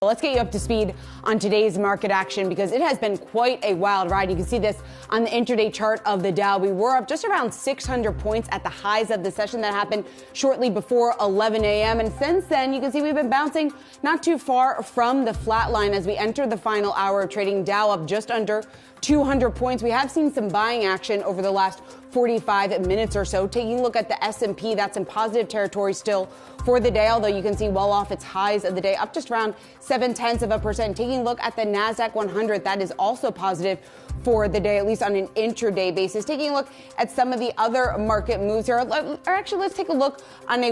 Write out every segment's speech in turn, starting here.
Let's get you up to speed on today's market action because it has been quite a wild ride. You can see this on the intraday chart of the Dow. We were up just around 600 points at the highs of the session that happened shortly before 11 a.m. And since then, you can see we've been bouncing not too far from the flat line as we enter the final hour of trading. Dow up just under 200 points. We have seen some buying action over the last 45 minutes or so. Taking a look at the S&P, that's in positive territory still for the day, although you can see well off its highs of the day, up just around 0.7%. Taking a look at the NASDAQ 100, that is also positive for the day, at least on an intraday basis. Taking a look at some of the other market moves here, or actually let's take a look on a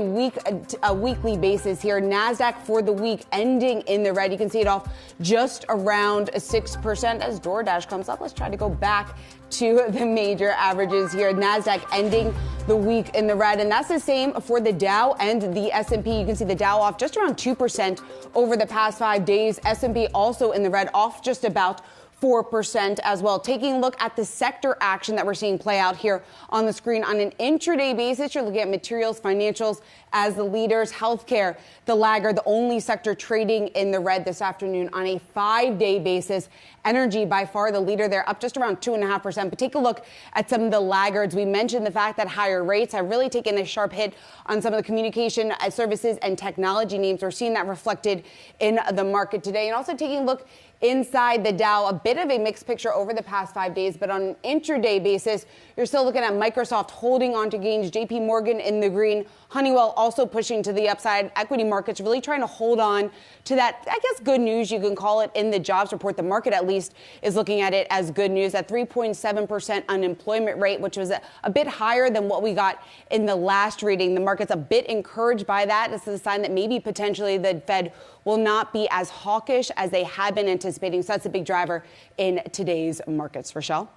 weekly basis here. NASDAQ for the week ending in the red. You can see it off just around 6% as DoorDash comes up. Let's try to go back to the major averages here. NASDAQ ending the week in the red, and that's the same for the Dow and the S&P. You can see the Dow off just around 2% over the past 5 days. S&P also in the red, off just about 4% as well. Taking a look at the sector action that we're seeing play out here on the screen on an intraday basis, you're looking at materials, financials as the leaders, healthcare, the laggard, the only sector trading in the red this afternoon. On a 5-day basis, energy by far the leader there, up just around 2.5%. But take a look at some of the laggards. We mentioned the fact that higher rates have really taken a sharp hit on some of the communication services and technology names. We're seeing that reflected in the market today. And also taking a look inside the Dow, a bit of a mixed picture over the past 5 days, but on an intraday basis, you're still looking at Microsoft holding on to gains, JP Morgan in the green, Honeywell also pushing to the upside. Equity markets really trying to hold on to that, I guess, good news, you can call it, in the jobs report. The market, at least, is looking at it as good news. That 3.7% unemployment rate, which was a bit higher than what we got in the last reading. The market's a bit encouraged by that. This is a sign that maybe potentially the Fed will not be as hawkish as they had been anticipating. So that's a big driver in today's markets. Rochelle?